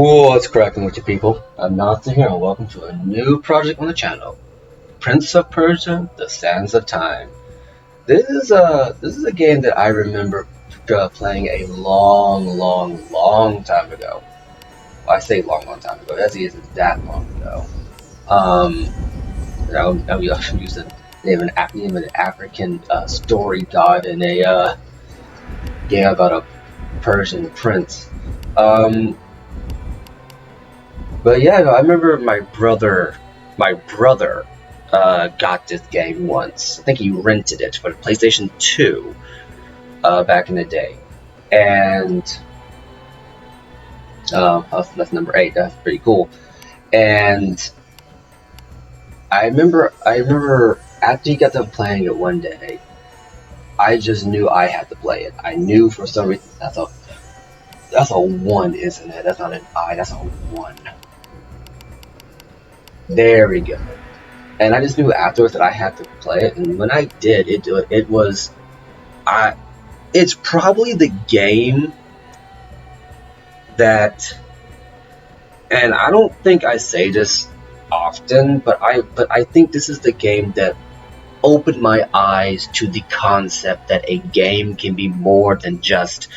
What's cracking with you people? I'm Anansi here and welcome to a new project on the channel. Prince of Persia, The Sands of Time. This is a game that I remember playing a long time ago. Well, I say long time ago. It actually isn't that long ago. Um, I often use the name of an African story god in a game about a Persian prince. Um, But yeah, no, I remember my brother got this game once. I think he rented it for the PlayStation 2 back in the day. And that's number 8. That's pretty cool. And I remember after he got done playing it one day, I just knew I had to play it. I knew for some reason that's a 1, isn't it? That's not an I, that's a 1. There we go. And I just knew afterwards that I had to play it, and when I did, it was I. It's probably the game that, and I don't think I say this often, but I think this is the game that opened my eyes to the concept that a game can be more than just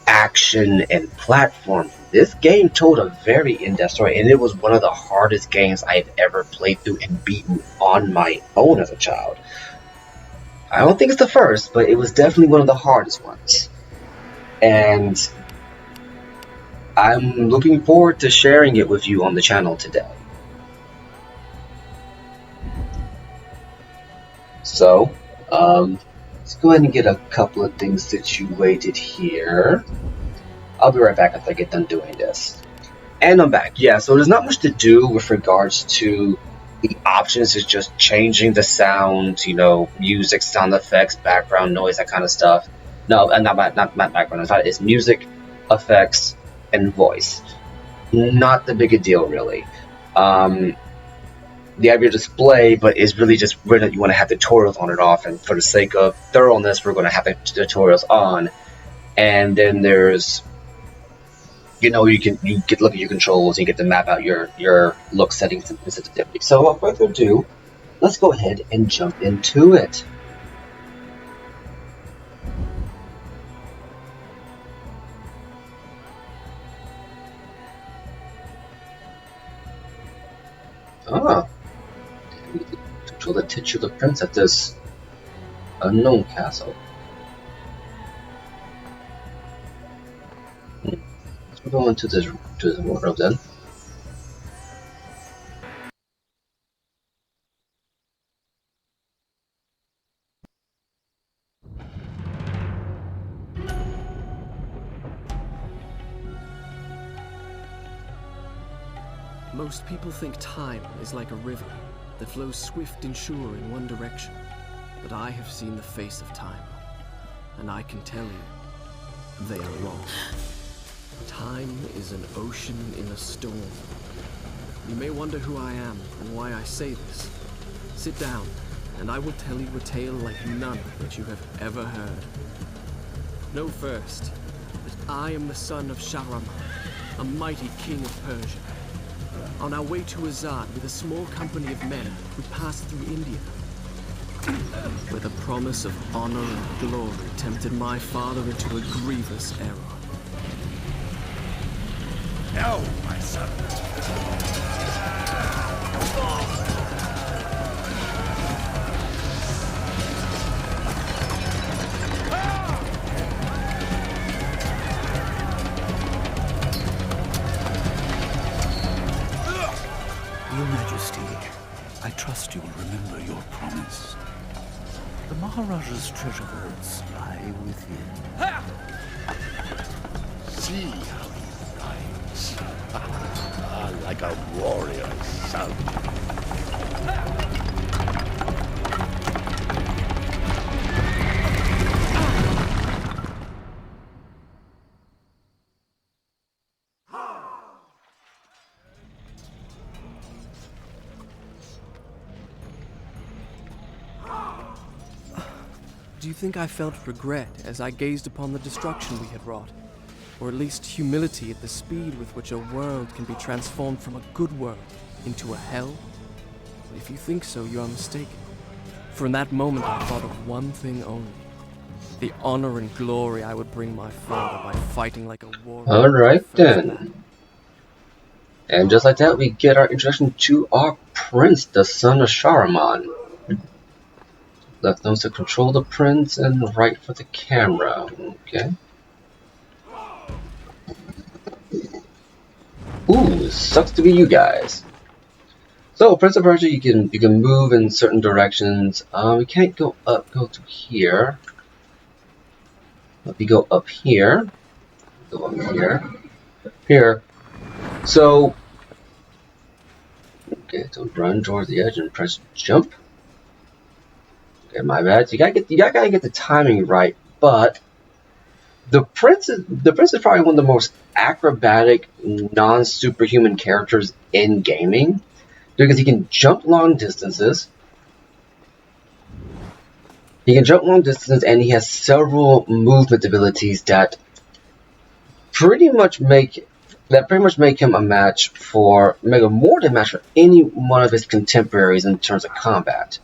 action and platform. This game told a very in-depth story, and it was one of the hardest games I've ever played through and beaten on my own as a child. I don't think it's the first, but it was definitely one of the hardest ones. And I'm looking forward to sharing it with you on the channel today. So, let's go ahead and get a couple of things situated here. I'll be right back after I get done doing this. And I'm back. Yeah, so there's not much to do with regards to the options. It's just changing the sound, music, sound effects, background noise, that kind of stuff. No, not background noise. It's music, effects, and voice. Not the big a deal, really. The idea display, but it's really just where you want to have tutorials on and off. And for the sake of thoroughness, we're going to have the tutorials on. And then there's you get look at your controls, you get to map out your look settings and sensitivity. So without further ado, let's go ahead and jump into it. Ah, control the titular prince at this unknown castle. Let's go into this world then. Most people think time is like a river that flows swift and sure in one direction. But I have seen the face of time, and I can tell you, they are wrong. Time is an ocean in a storm. You may wonder who I am and why I say this. Sit down, and I will tell you a tale like none that you have ever heard. Know first that I am the son of Shahraman, a mighty king of Persia. On our way to Azad with a small company of men, we passed through India, where the promise of honor and glory tempted my father into a grievous error. No, my son. Your Majesty, I trust you will remember your promise. The Maharaja's treasure vaults lie within. See how he rides. Like a warrior son. Do you think I felt regret as I gazed upon the destruction we had wrought? or at least humility at the speed with which a world can be transformed from a good world into a hell? If you think so, you are mistaken. For in that moment I thought of one thing only. The honor and glory I would bring my father by fighting like a warrior. Alright then. And just like that, we get our introduction to our prince, the son of Shahraman. Left thumbs to control the prince and right for the camera. Okay. Ooh, sucks to be you guys. So, Prince of Persia, you can move in certain directions. We can't go to here. Let me go up here. Go up here. Here. So, okay, so run towards the edge and press jump. Okay, my bad. You gotta get the timing right, but the prince is probably one of the most acrobatic, non-superhuman characters in gaming. Because he can jump long distances. And he has several movement abilities that pretty much make him make a more than match for any one of his contemporaries in terms of combat.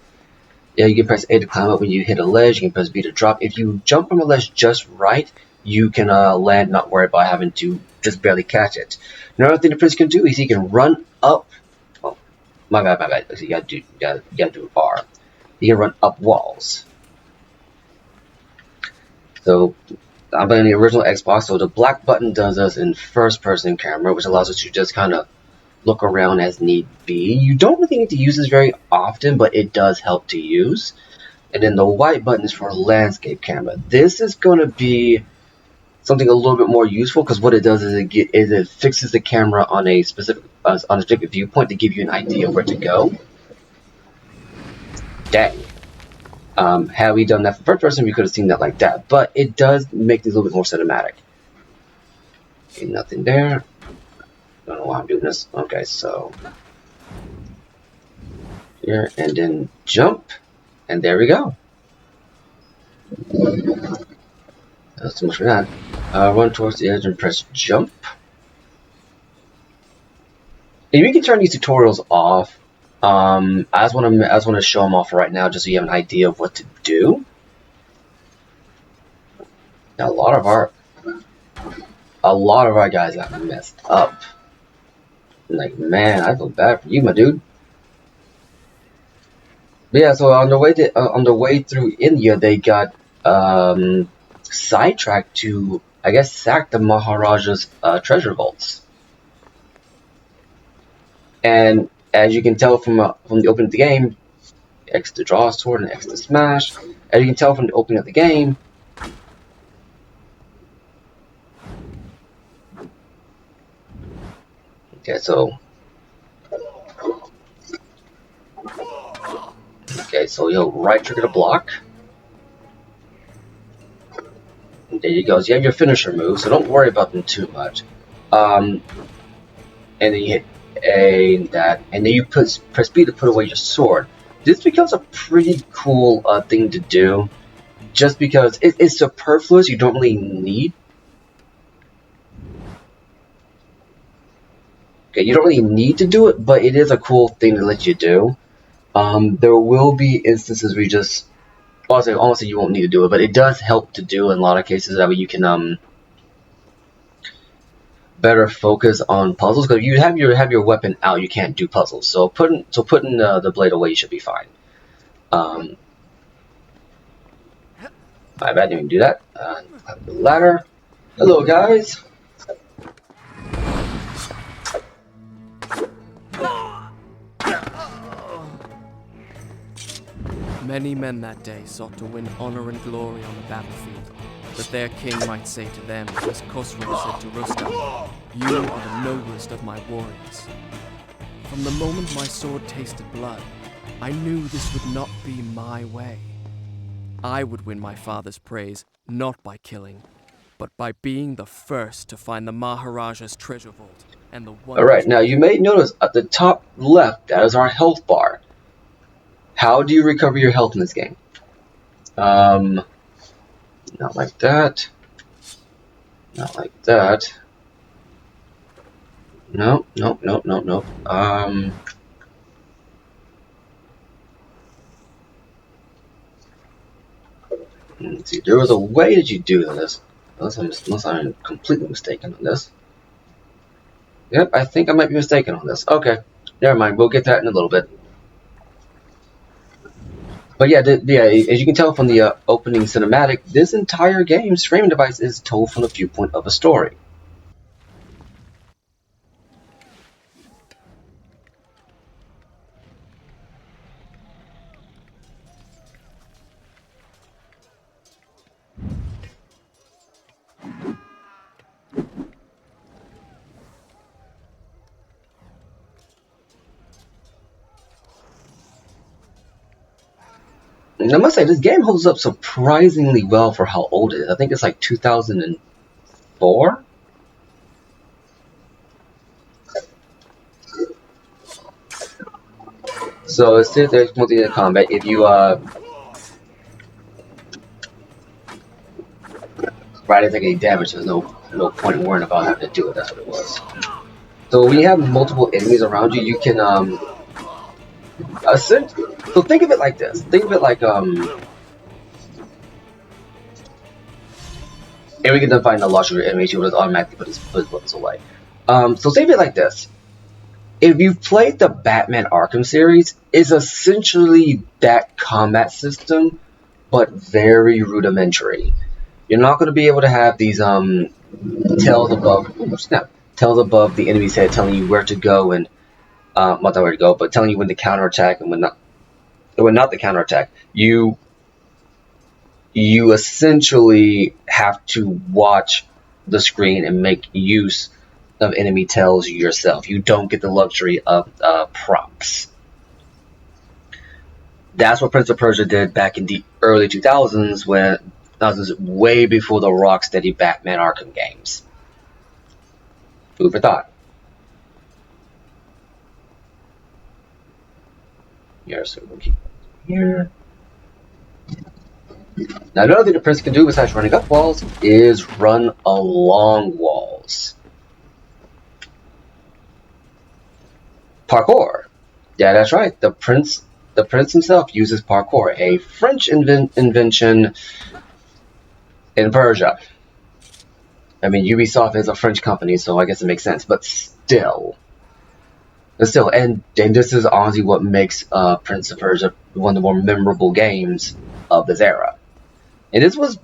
Yeah, you can press A to climb up when you hit a ledge. You can press B to drop. If you jump from a ledge just right, you can land, not worry about having to just barely catch it. Another thing the prince can do is he can run up. My bad. You gotta do R. You can run up walls. So, I'm playing the original Xbox, so the black button does this in first-person camera, which allows us to just kind of look around as need be. You don't really need to use this very often, but it does help to use. And then the white button is for landscape camera. This is going to be something a little bit more useful because what it does is it fixes the camera on a specific viewpoint to give you an idea of where to go. Dang. Had we done that for first person, we could have seen that like that. But it does make things a little bit more cinematic. Okay, nothing there. Don't know why I'm doing this. Okay, so here and then jump, and there we go. That's too much for that. Run towards the edge and press jump. And you can turn these tutorials off. I just want to show them off right now, just so you have an idea of what to do. Now, a lot of our guys got messed up. Like, man, I feel bad for you, my dude. But yeah, so on the way through India, they got sidetracked to, I guess, sack the Maharaja's treasure vaults. And as you can tell from the opening of the game, X to draw a sword and X to smash. As you can tell from the opening of the game, okay, so you'll right trigger to block. And there you go. So you have your finisher move, so don't worry about them too much. And then you hit A, that, and then you press B to put away your sword. This becomes a pretty cool thing to do, just because it's superfluous. You don't really need. Okay, you don't really need to do it, but it is a cool thing to let you do. There will be instances where you just, honestly, you won't need to do it, but it does help to do in a lot of cases. That way you can better focus on puzzles, because if you have your weapon out, you can't do puzzles. So putting the blade away, you should be fine. My bad, didn't even do that. The ladder. Hello, guys. Many men that day sought to win honor and glory on the battlefield, that their king might say to them, as Khosrow said to Rustam, "You are the noblest of my warriors." From the moment my sword tasted blood, I knew this would not be my way. I would win my father's praise, not by killing, but by being the first to find the Maharaja's treasure vault and the one. Alright, now you may notice at the top left, that is our health bar. How do you recover your health in this game? Not like that. Not like that. Nope, nope, nope, nope, nope. Let's see. There was a way that you do this. Unless I'm completely mistaken on this. Yep, I think I might be mistaken on this. Okay, never mind. We'll get that in a little bit. But yeah, as you can tell from the opening cinematic, this entire game's framing device is told from the viewpoint of a story. And I must say, this game holds up surprisingly well for how old it is. I think it's like 2004? So it says there's multi combat. If you didn't take any damage, there's no point in worrying about having to do it. That's what it was. So when you have multiple enemies around you, you can so think of it like this. Think of it like and we can define the launcher enemies. You will just automatically put his bullets away. So think of it like this. If you've played the Batman Arkham series, it's essentially that combat system, but very rudimentary. You're not going to be able to have these tails above the enemy's head telling you where to go and not where to go, but telling you when to counterattack and when not to counterattack. You essentially have to watch the screen and make use of enemy tails yourself. You don't get the luxury of props. That's what Prince of Persia did back in the early 2000s, when that was way before the Rocksteady Batman Arkham games. Food for thought. Here, so we'll keep here. Now, another thing the Prince can do besides running up walls is run along walls. Parkour. Yeah, that's right. The Prince himself uses parkour, a French invention in Persia. I mean, Ubisoft is a French company, so I guess it makes sense. But still, and this is honestly what makes Prince of Persia one of the more memorable games of this era. And this was,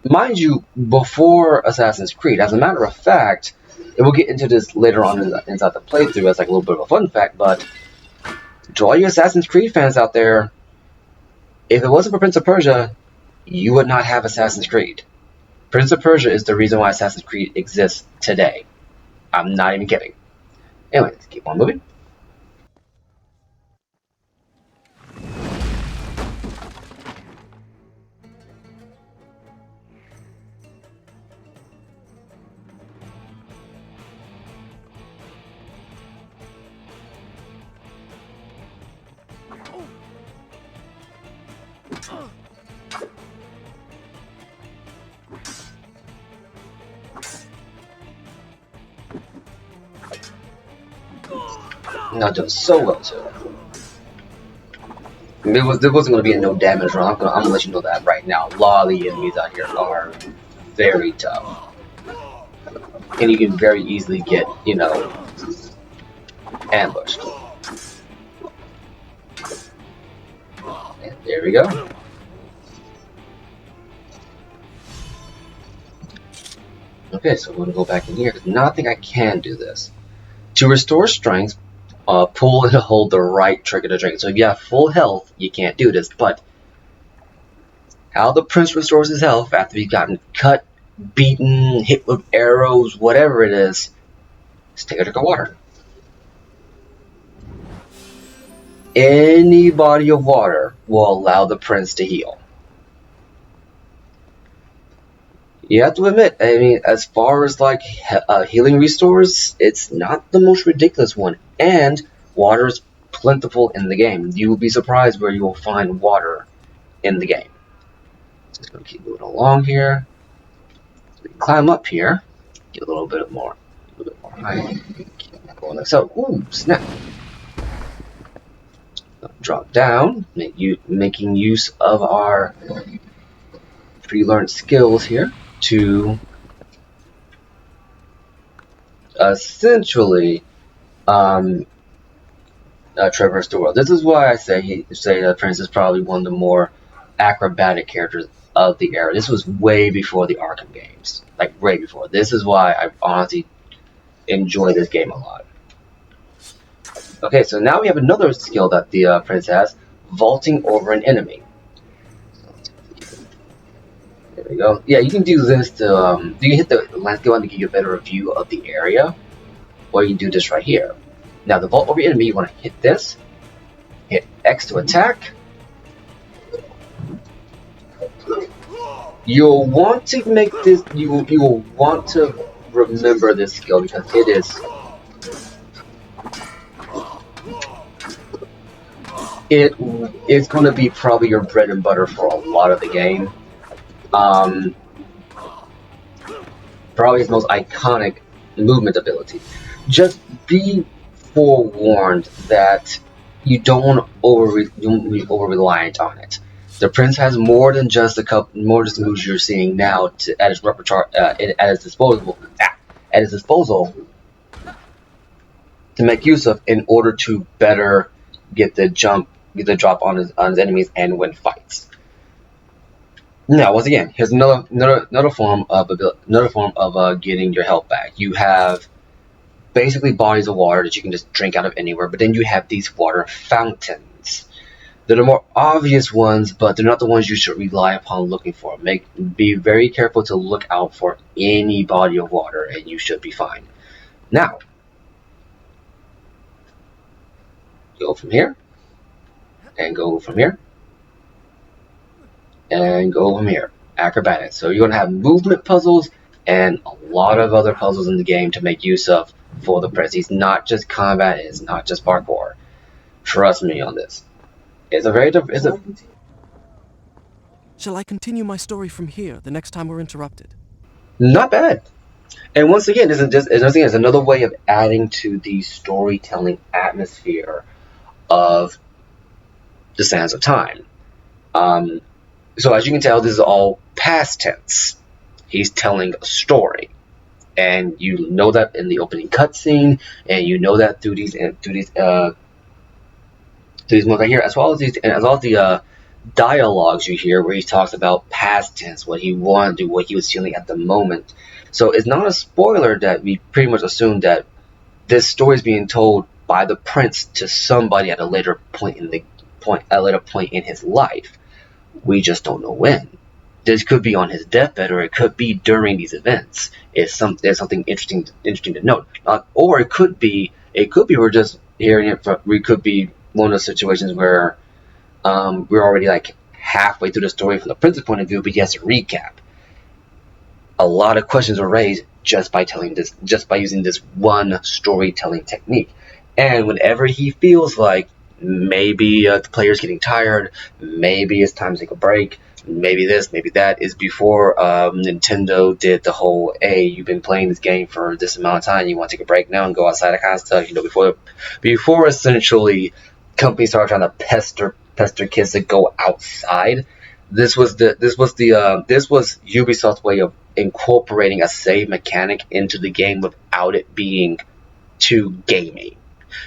mind you, before Assassin's Creed. As a matter of fact, and we'll get into this later on inside the playthrough as like a little bit of a fun fact, but to all you Assassin's Creed fans out there, if it wasn't for Prince of Persia, you would not have Assassin's Creed. Prince of Persia is the reason why Assassin's Creed exists today. I'm not even kidding. Anyway, let's keep on moving. Not doing so well too. There wasn't going to be a no damage run. I'm gonna let you know that right now. A lot of the enemies out here are very tough, and you can very easily get, ambushed. And there we go. Okay, so I'm going to go back in here because now I think I can do this. To restore strength, pull and hold the right trigger to drink. So if you have full health, you can't do this. But how the Prince restores his health after he's gotten cut, beaten, hit with arrows, whatever it is take a drink of water. Any body of water will allow the Prince to heal. You have to admit, I mean, as far as like healing restores, it's not the most ridiculous one. And water is plentiful in the game. You will be surprised where you will find water in the game. Just going to keep moving along here. So we can climb up here. Get a little bit more. A little bit more height. Keep going like so. Ooh, snap. Drop down, making use of our pre-learned skills here to essentially traverse the world. This is why I say Prince is probably one of the more acrobatic characters of the era. This was way before the Arkham games, like way before. This is why I honestly enjoy this game a lot. Okay, so now we have another skill that the Prince has, vaulting over an enemy. There we go. Yeah, you can do this to, you can hit the landscape one to give you a better view of the area, or you can do this right here. Now, the vault over enemy, you want to hit this, hit X to attack. You'll want to make this, you will want to remember this skill because it is going to be probably your bread and butter for a lot of the game. Probably his most iconic movement ability. Just be forewarned that you don't want to be over reliant on it. The Prince has more than just the moves you're seeing now at his repertoire, at his disposal to make use of in order to better get the drop on his enemies and win fights. Now, once again, here's another form of getting your health back. You have basically bodies of water that you can just drink out of anywhere, but then you have these water fountains. They're the more obvious ones, but they're not the ones you should rely upon looking for. Be very careful to look out for any body of water, and you should be fine. Now, go from here, and go from here, and go from here. Acrobatics. So you're going to have movement puzzles and a lot of other puzzles in the game to make use of for the Prince. He's not just combat, it's not just parkour. Trust me on this. Shall I continue my story from here the next time we're interrupted? Not bad. And once again, it's another way of adding to the storytelling atmosphere of the Sands of Time. So as you can tell, this is all past tense. He's telling a story, and you know that in the opening cutscene, and you know that through these moves right here, as well as the dialogues you hear where he talks about past tense, what he wanted to do, what he was feeling at the moment. So it's not a spoiler that we pretty much assume that this story is being told by the Prince to somebody at a later point in his life. We just don't know when. This could be on his deathbed, or it could be during these events. There's something interesting to note, or it could be we're just hearing it. We could be one of those situations where we're already like halfway through the story from the Prince's point of view, but he has to recap. A lot of questions are raised just by using this one storytelling technique. And whenever he feels like maybe the player's getting tired, maybe it's time to take a break, maybe this, maybe that, is before Nintendo did the whole, hey, you've been playing this game for this amount of time, you want to take a break now and go outside, that kind of stuff. Before essentially companies started trying to pester kids to go outside. This was Ubisoft's way of incorporating a save mechanic into the game without it being too gamey.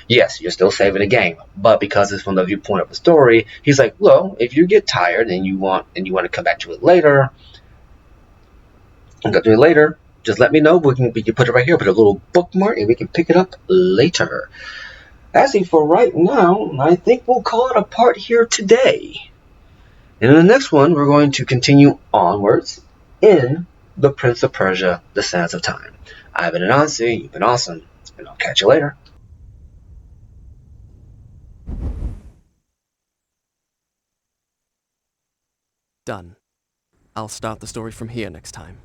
Yes, you're still saving a game, but because it's from the viewpoint of the story, he's like, well, if you get tired and you want to come back to it later, just let me know. We can put it right here, put a little bookmark, and we can pick it up later. Actually, for right now, I think we'll call it a part here today. And in the next one, we're going to continue onwards in The Prince of Persia, The Sands of Time. I've been Anansi, you've been awesome, and I'll catch you later. Done. I'll start the story from here next time.